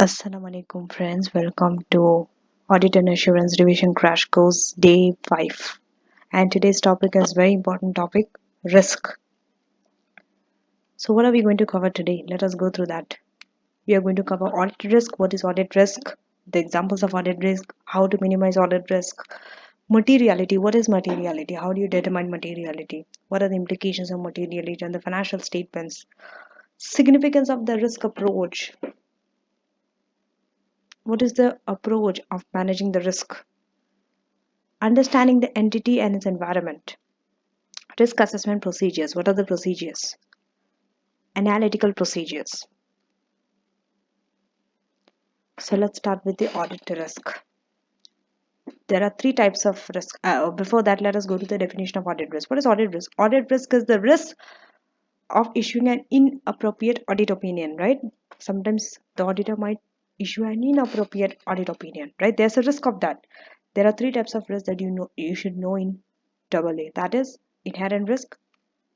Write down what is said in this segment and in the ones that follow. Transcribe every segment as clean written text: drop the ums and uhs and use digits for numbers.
Assalamu alaikum friends, welcome to Audit and Assurance Revision Crash Course Day 5. And today's topic is very important topic, risk. So what are we going to cover today? Let us go through that. We are going to cover audit risk, what is audit risk, the examples of audit risk, how to minimize audit risk, materiality, what is materiality, how do you determine materiality, what are the implications of materiality on the financial statements, significance of the risk approach, what is the approach of managing the risk, understanding the entity and its environment, risk assessment procedures, what are the procedures, analytical procedures. So let's start with the audit risk. There are three types of risk. Before that, let us go to the definition of audit risk. What is audit risk? Audit risk is the risk of issuing an inappropriate audit opinion, right? Sometimes the auditor might issue an inappropriate audit opinion, right? There's a risk of that. There are three types of risk that you should know in AA. That is inherent risk,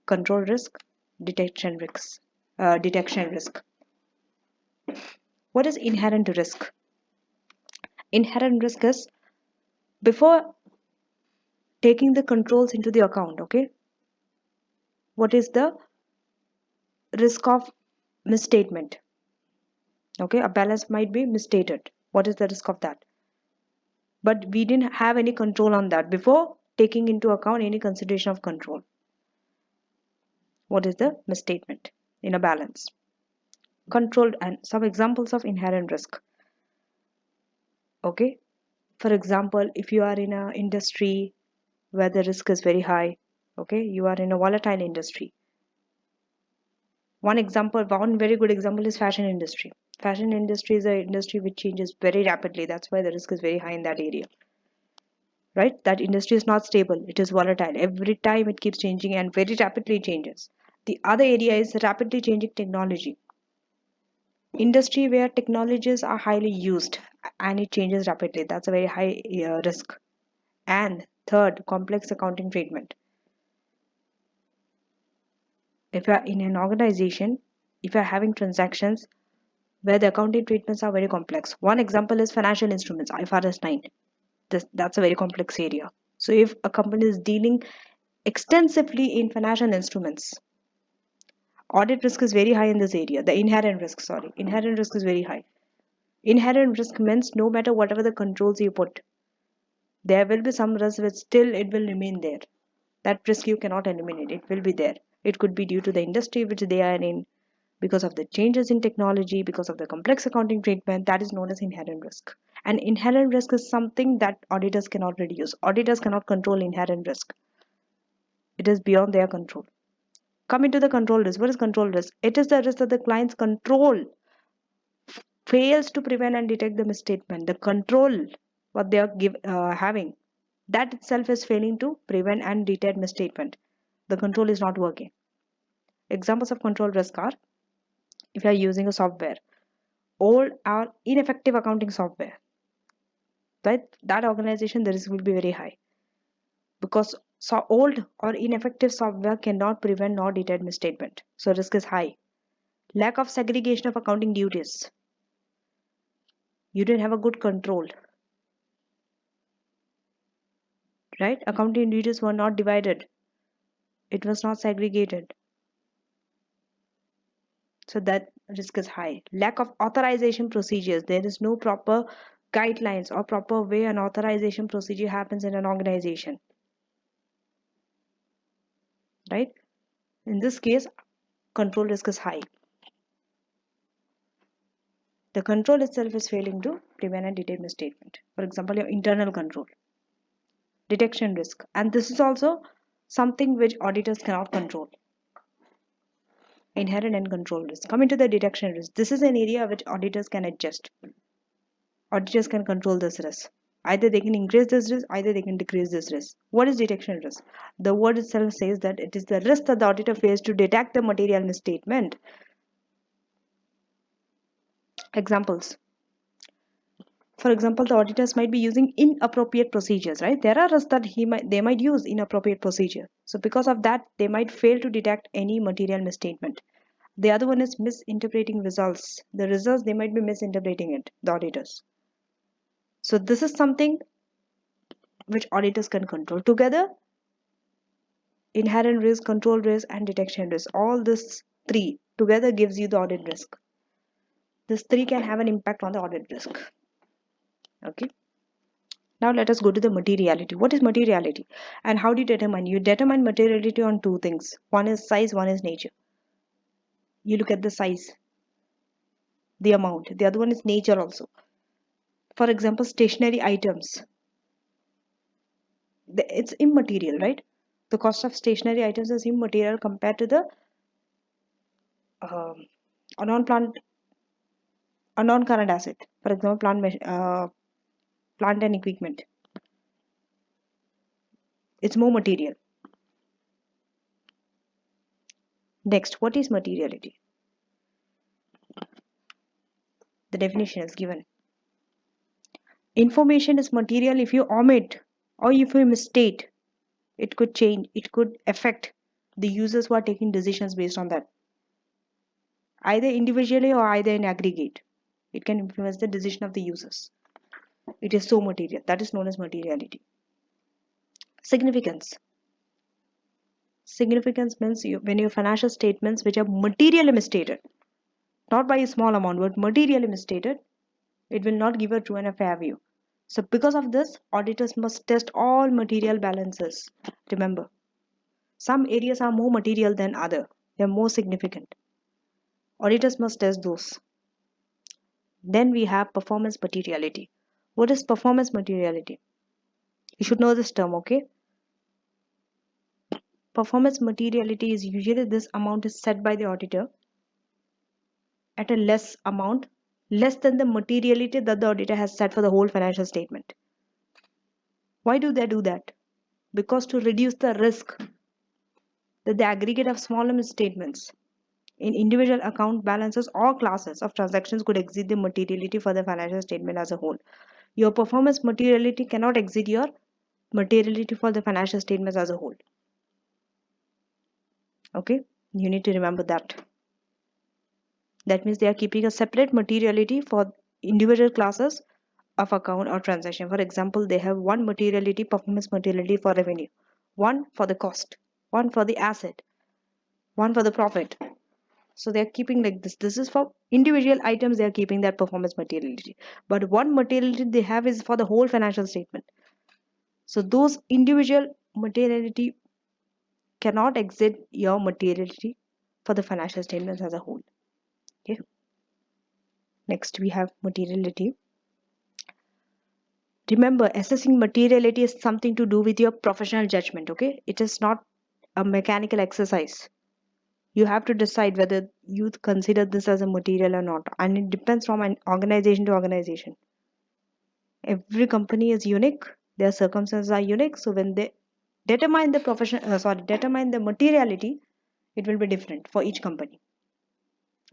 control risk, detection risk. Detection risk. What is inherent risk? Inherent risk is before taking the controls into the account, okay? What is the risk of misstatement? Okay, a balance might be misstated. What is the risk of that? But we didn't have any control on that before taking into account any consideration of control. What is the misstatement in a balance? Controlled, and some examples of inherent risk. Okay, for example, if you are in an industry where the risk is very high, okay, you are in a volatile industry. One very good example is fashion industry. Fashion industry is an industry which changes very rapidly. That's why the risk is very high in that area. Right? That industry is not stable. It is volatile. Every time it keeps changing and very rapidly changes. The other area is rapidly changing technology. Industry where technologies are highly used and it changes rapidly. That's a very high risk. And third, complex accounting treatment. If you are in an organization, if you are having transactions where the accounting treatments are very complex. One example is financial instruments, IFRS 9. That's a very complex area. So if a company is dealing extensively in financial instruments, audit risk is very high in this area. The inherent risk is very high. Inherent risk means no matter whatever the controls you put, there will be some risk which still it will remain there. That risk you cannot eliminate. It will be there. It could be due to the industry which they are in, because of the changes in technology, because of the complex accounting treatment. That is known as inherent risk. And inherent risk is something that auditors cannot reduce. Auditors cannot control inherent risk. It is beyond their control. Coming to the control risk. What is control risk? It is the risk that the client's control fails to prevent and detect the misstatement. The control what they are having, that itself is failing to prevent and detect misstatement. The control is not working. Examples of control risk are if you are using a software, old or ineffective accounting software, right? That organization the risk will be very high because so old or ineffective software cannot prevent nor detect misstatement. So risk is high. Lack of segregation of accounting duties. You didn't have a good control, right? Accounting duties were not divided. It was not segregated. So that risk is high. Lack of authorization procedures. There is no proper guidelines or proper way an authorization procedure happens in an organization, right? In this case, control risk is high. The control itself is failing to prevent and detect misstatement. For example, your internal control. Detection risk. And this is also something which auditors cannot control. Inherent and control risk. Coming to the detection risk. This is an area which auditors can adjust. Auditors can control this risk. Either they can increase this risk, either they can decrease this risk. What is detection risk? The word itself says that it is the risk that the auditor fails to detect the material misstatement. Examples. For example, the auditors might be using inappropriate procedures, right? There are risks that they might use inappropriate procedure. So because of that, they might fail to detect any material misstatement. The other one is misinterpreting results. The results, they might be misinterpreting it, the auditors. So this is something which auditors can control. Together, inherent risk, control risk, and detection risk, all this three together gives you the audit risk. This three can have an impact on the audit risk. Okay. Now let us go to the materiality. What is materiality? And how do you determine? You determine materiality on two things. One is size, one is nature. You look at the size, the amount. The other one is nature also. For example, stationary items. It's immaterial, right? The cost of stationary items is immaterial compared to the a non-plant, a non-current asset. For example, plant and equipment. It's more material. Next, what is materiality? The definition is given. Information is material if you omit or if you misstate. It could change, it could affect the users who are taking decisions based on that. Either individually or either in aggregate. It can influence the decision of the users. It is so material. That is known as materiality. Significance. Significance means when your financial statements which are materially misstated, not by a small amount, but materially misstated, it will not give a true and a fair view. So because of this, auditors must test all material balances. Remember, some areas are more material than other. They are more significant. Auditors must test those. Then we have performance materiality. What is performance materiality? You should know this term, okay? Performance materiality is usually this amount is set by the auditor at a less amount, less than the materiality that the auditor has set for the whole financial statement. Why do they do that? Because to reduce the risk that the aggregate of smaller misstatements in individual account balances or classes of transactions could exceed the materiality for the financial statement as a whole. Your performance materiality cannot exceed your materiality for the financial statements as a whole. Okay, you need to remember that. That means they are keeping a separate materiality for individual classes of account or transaction. For example, they have one materiality, performance materiality for revenue, one for the cost, one for the asset, one for the profit. So they are keeping like this. This is for individual items, they are keeping that performance materiality. But one materiality they have is for the whole financial statement. So those individual materiality cannot exceed your materiality for the financial statements as a whole. Okay. Next we have materiality. Remember, assessing materiality is something to do with your professional judgment. Okay, it is not a mechanical exercise. You have to decide whether you consider this as a material or not, and it depends from an organization to organization. Every company is unique, their circumstances are unique, so when they determine the determine the materiality, it will be different for each company.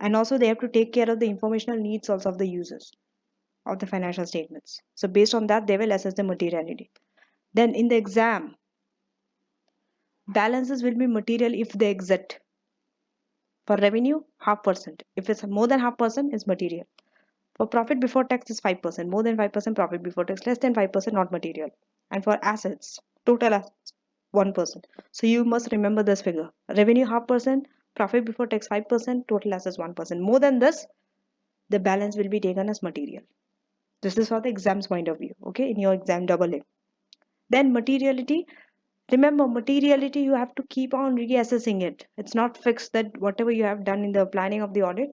And also they have to take care of the informational needs also of the users of the financial statements. So based on that, they will assess the materiality. Then in the exam, balances will be material if they exist. For revenue, 0.5%. If it's more than 0.5%, it's material. For profit before tax is 5%. More than 5% profit before tax, less than 5% not material. And for assets, total assets, 1%. So you must remember this figure. Revenue 0.5%, profit before tax 5%, total assets 1%. More than this, the balance will be taken as material. This is for the exam's point of view, okay, in your exam AA. Then materiality. Remember, materiality, you have to keep on reassessing it. It's not fixed that whatever you have done in the planning of the audit,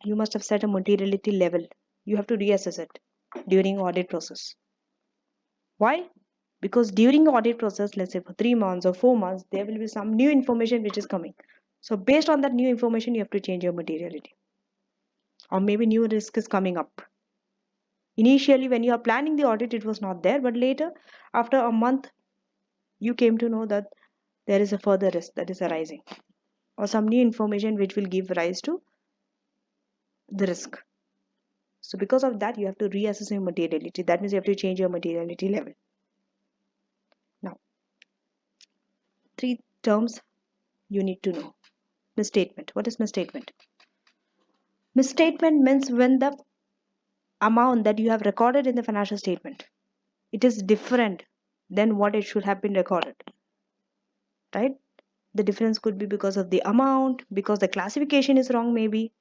you must have set a materiality level. You have to reassess it during audit process. Why? Because during audit process, let's say for 3 months or 4 months, there will be some new information which is coming. So based on that new information, you have to change your materiality. Or maybe new risk is coming up. Initially, when you are planning the audit, it was not there, but later, after a month, you came to know that there is a further risk that is arising, or some new information which will give rise to the risk. So because of that, you have to reassess your materiality. That means you have to change your materiality level. Now, 3 terms you need to know. misstatement. What is misstatement? Misstatement means when the amount that you have recorded in the financial statement, it is different than what it should have been recorded, right? The difference could be because of the amount, because the classification is wrong maybe,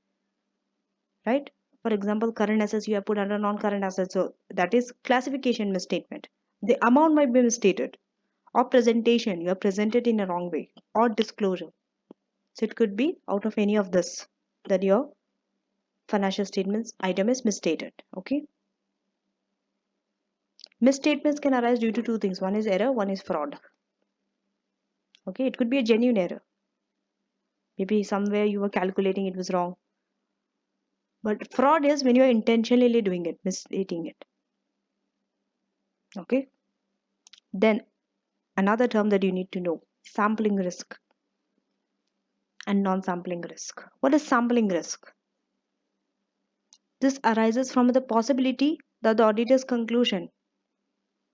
right? For example, current assets you have put under non-current assets, so that is classification misstatement. The amount might be misstated, or presentation, you have presented in a wrong way, or disclosure. So it could be out of any of this that your financial statements item is misstated. Okay. Misstatements can arise due to two things. One is error, one is fraud. Okay, it could be a genuine error. Maybe somewhere you were calculating it was wrong. But fraud is when you are intentionally doing it, misstating it. Okay. Then another term that you need to know, sampling risk and non-sampling risk. What is sampling risk? This arises from the possibility that the auditor's conclusion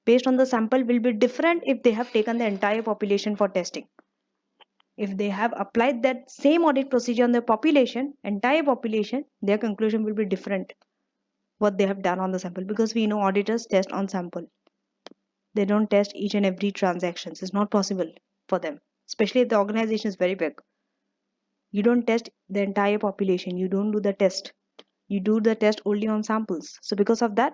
based on the sample will be different if they have taken the entire population for testing. If they have applied that same audit procedure on the population, entire population, their conclusion will be different what they have done on the sample, because we know auditors test on sample. They don't test each and every transaction. It's not possible for them, especially if the organization is very big. You don't test the entire population. You don't do the test. You do the test only on samples. So because of that,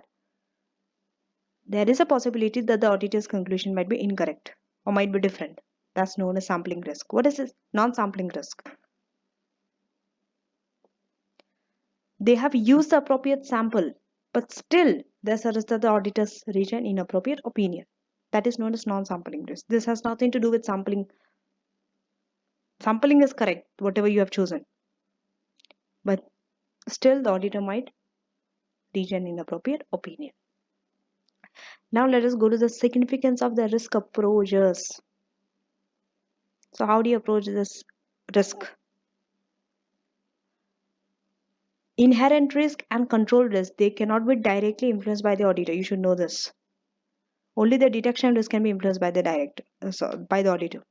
there is a possibility that the auditor's conclusion might be incorrect or might be different. That's known as sampling risk. What is this? Non-sampling risk. They have used the appropriate sample, but still there's a risk that the auditors reach an inappropriate opinion. That is known as non-sampling risk. This has nothing to do with sampling. Sampling is correct, whatever you have chosen. But still the auditor might reach an inappropriate opinion. Now let us go to the significance of the risk approaches. So how do you approach this risk? Inherent risk and control risk, they cannot be directly influenced by the auditor. You should know this. Only the detection risk can be influenced by the by the auditor.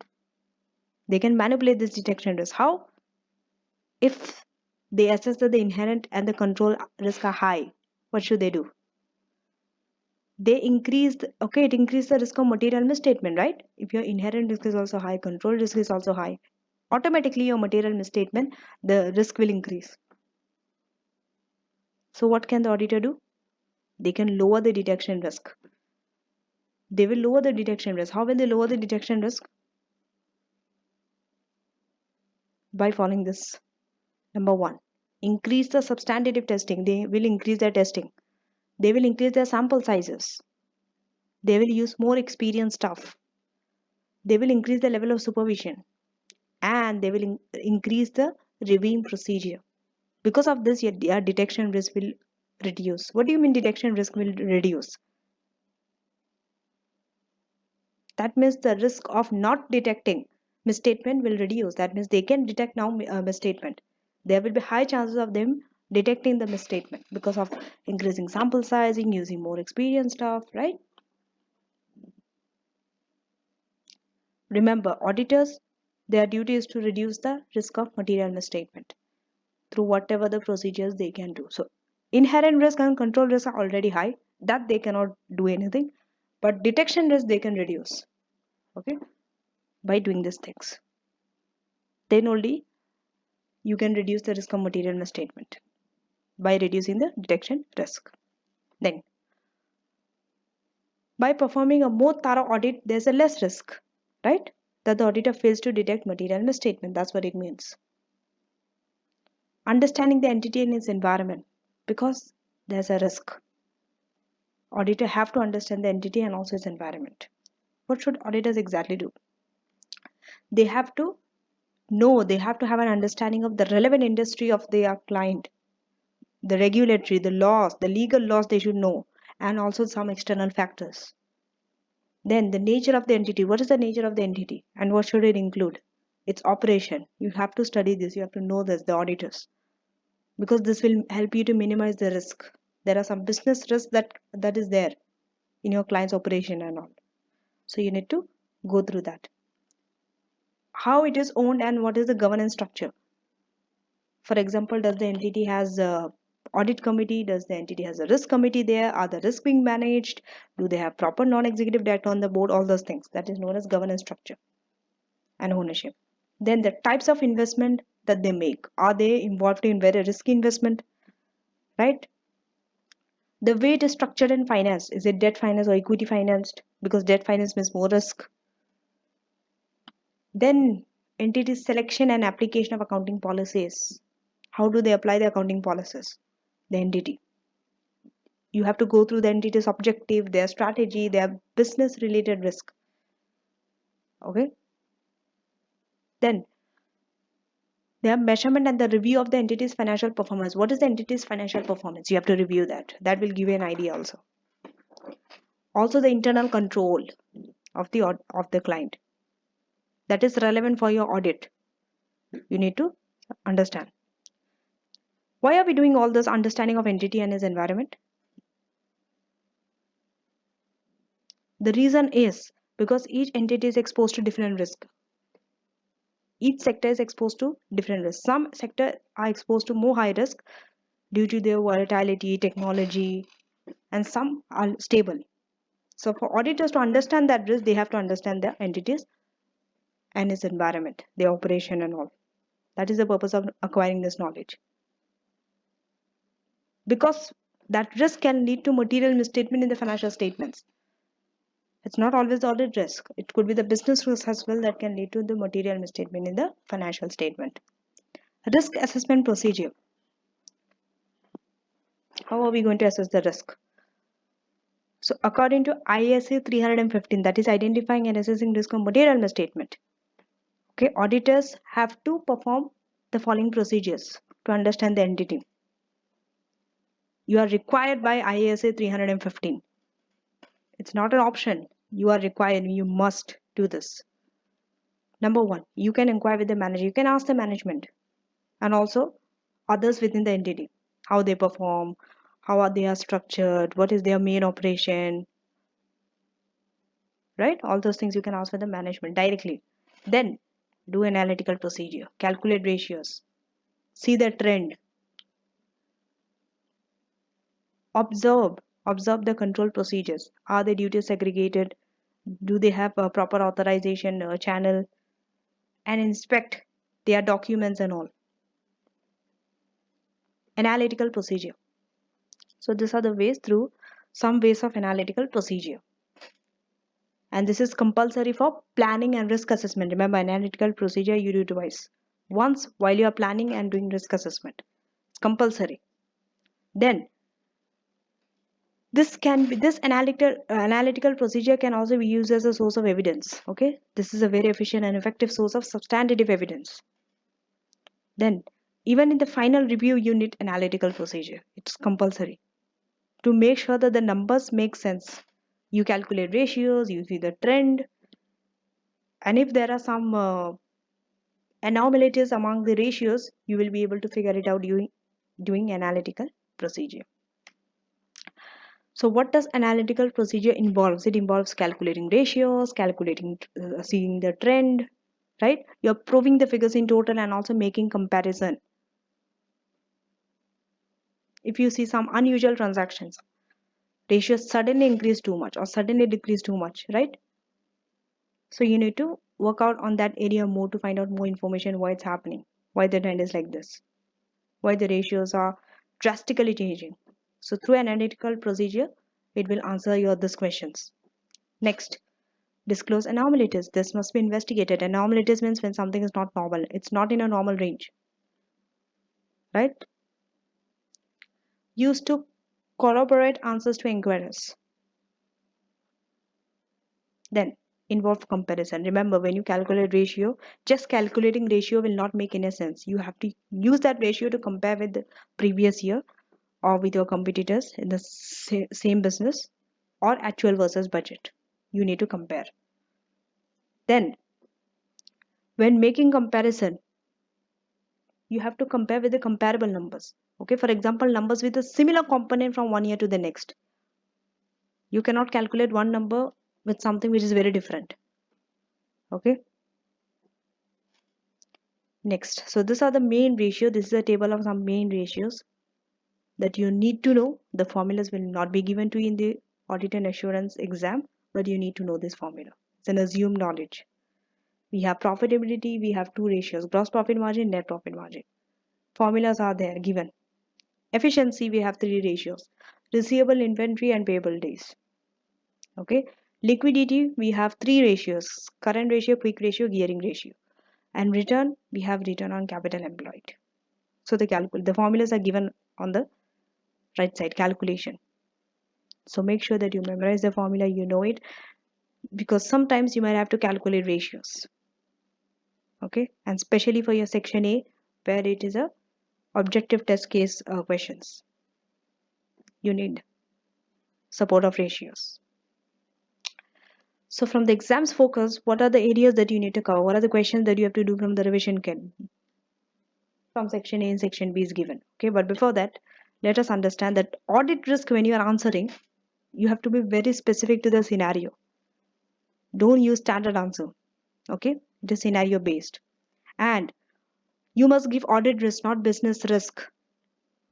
They can manipulate this detection risk. How? If they assess that the inherent and the control risk are high, what should they do? They increased, okay, it increased the risk of material misstatement, right? If your inherent risk is also high, control risk is also high, automatically your material misstatement, the risk will increase. So what can the auditor do? They can lower the detection risk. They will lower the detection risk. How will they lower the detection risk? By following this. Number one, increase the substantive testing. They will increase their testing. They will increase their sample sizes. They will use more experienced staff. They will increase the level of supervision. And they will increase the reviewing procedure. Because of this, your detection risk will reduce. What do you mean detection risk will reduce? That means the risk of not detecting misstatement will reduce. That means they can detect now misstatement. There will be high chances of them detecting the misstatement because of increasing sample sizing, using more experienced staff, right? Remember, auditors, their duty is to reduce the risk of material misstatement through whatever the procedures they can do. So inherent risk and control risk are already high, that they cannot do anything, but detection risk they can reduce, okay, by doing these things. Then only you can reduce the risk of material misstatement by reducing the detection risk. Then by performing a more thorough audit, there's a less risk, right, that the auditor fails to detect material misstatement. That's what it means. Understanding the entity and its environment, because there's a risk. Auditor have to understand the entity and also its environment. What should auditors exactly do? They have to know, they have to have an understanding of the relevant industry of their client, the regulatory, the laws, the legal laws they should know, and also some external factors. Then the nature of the entity. What is the nature of the entity and what should it include? Its operation. You have to study this. You have to know this, the auditors, because this will help you to minimize the risk. There are some business risks that is there in your client's operation and all. So you need to go through that. How it is owned and what is the governance structure. For example, does the entity has a audit committee? Does the entity has a risk committee there? Are the risks being managed? Do they have proper non-executive director on the board? All those things. That is known as governance structure and ownership. Then the types of investment that they make. Are they involved in very risky investment? Right? The way it is structured in finance. Is it debt finance or equity financed? Because debt finance means more risk. Then entity selection and application of accounting policies. How do they apply the accounting policies? The entity. You have to go through the entity's objective, their strategy, their business related risk. Okay. Then their measurement and the review of the entity's financial performance. What is the entity's financial performance? You have to review that. That will give you an idea also. Also the internal control of the client. That is relevant for your audit. You need to understand. Why are we doing all this understanding of entity and its environment? The reason is because each entity is exposed to different risk. Each sector is exposed to different risks. Some sectors are exposed to more high risk due to their volatility, technology, and some are stable. So for auditors to understand that risk, they have to understand the entities and its environment, their operation and all. That is the purpose of acquiring this knowledge. Because that risk can lead to material misstatement in the financial statements. It's not always the audit risk. It could be the business risk as well that can lead to the material misstatement in the financial statement. Risk assessment procedure. How are we going to assess the risk? So according to ISA 315, that is identifying and assessing risk of material misstatement. Okay, auditors have to perform the following procedures to understand the entity. You are required by ISA 315. It's not an option. You are required. You must do this. Number one, you can inquire with the manager. You can ask the management and also others within the entity how they perform, how they are structured, what is their main operation, right? All those things you can ask for the management directly. Then do analytical procedure, calculate ratios, see the trend, observe the control procedures. Are the duties segregated? Do they have a proper authorization channel? And inspect their documents and all. Analytical procedure. So these are the ways through some ways of analytical procedure. And this is compulsory for planning and risk assessment. Remember, analytical procedure you do twice. Once while you are planning and doing risk assessment. It's compulsory. Then this analytical procedure can also be used as a source of evidence. Okay, this is a very efficient and effective source of substantive evidence. Then even in the final review you need analytical procedure. It's compulsory to make sure that the numbers make sense. You calculate ratios, you see the trend, and if there are some anomalies among the ratios, you will be able to figure it out doing analytical procedure. So what does analytical procedure involves? It involves calculating ratios, seeing the trend, right? You're proving the figures in total and also making comparison. If you see some unusual transactions, ratios suddenly increase too much or suddenly decrease too much, right? So you need to work out on that area more to find out more information why it's happening, why the trend is like this, why the ratios are drastically changing. So through analytical procedure, it will answer your these questions. Next, disclose anomalies. This must be investigated. Anomalies means when something is not normal. It's not in a normal range, right? Used to corroborate answers to inquiries. Then involve comparison. Remember, when you calculate ratio, just calculating ratio will not make any sense. You have to use that ratio to compare with the previous year or with your competitors in the same business or actual versus budget. You need to compare. Then when making comparison, you have to compare with the comparable numbers. Okay, for example, numbers with a similar component from one year to the next. You cannot calculate one number with something which is very different. Okay. Next, so these are the main ratio. This is a table of some main ratios that you need to know. The formulas will not be given to you in the audit and assurance exam, but you need to know this formula. It's an assumed knowledge. We have profitability, we have two ratios, gross profit margin, net profit margin. Formulas are there given. Efficiency, we have three ratios, receivable, inventory, and payable days. Okay. Liquidity, we have three ratios, current ratio, quick ratio, gearing ratio. And return, we have return on capital employed. So the formulas are given on the right side, calculation. So make sure that you memorize the formula, you know it, because sometimes you might have to calculate ratios. Okay, and especially for your section A, where it is a objective test case questions, you need support of ratios. So from the exams focus, what are the areas that you need to cover? What are the questions that you have to do from the revision kit? From section A and section B is given. Okay, but before that, let us understand that audit risk, when you are answering, you have to be very specific to the scenario. Don't use standard answer. Okay, it is scenario based. And you must give audit risk, not business risk.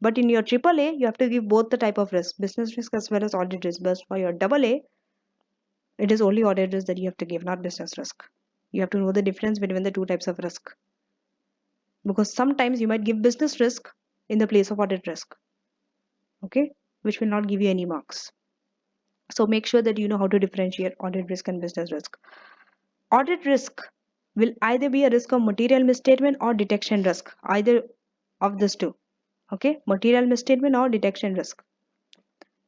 But in your AAA, you have to give both the type of risk, business risk as well as audit risk. But for your AA, it is only audit risk that you have to give, not business risk. You have to know the difference between the two types of risk. Because sometimes you might give business risk in the place of audit risk. Okay, which will not give you any marks. So make sure that you know how to differentiate audit risk and business risk. Audit risk will either be a risk of material misstatement or detection risk, either of these two. Okay, material misstatement or detection risk.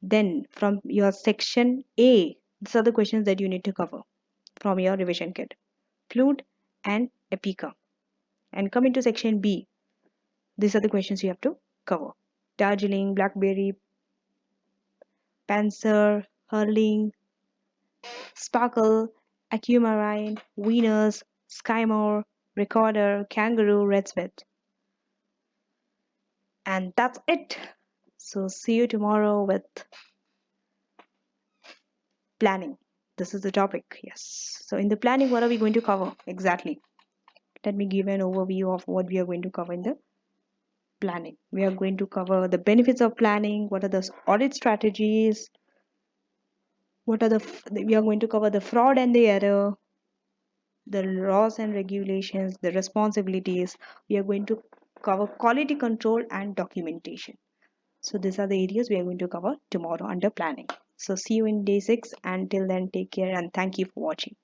Then from your section A, these are the questions that you need to cover from your revision kit. Fluid and ACCA. And come into section B. These are the questions you have to cover. Darjeeling, Blackberry, Panzer, Hurling, Sparkle, Aquamarine, Venus, Skymore, Recorder, Kangaroo, Red Smith. And that's it. So see you tomorrow with planning. This is the topic. Yes. So in the planning, what are we going to cover exactly? Let me give an overview of what we are going to cover in the planning. We are going to cover the benefits of planning, what are the audit strategies, what are we are going to cover the fraud and the error, the laws and regulations, the responsibilities. We are going to cover quality control and documentation. So these are the areas we are going to cover tomorrow under planning. So see you in day 6. Until then, take care and thank you for watching.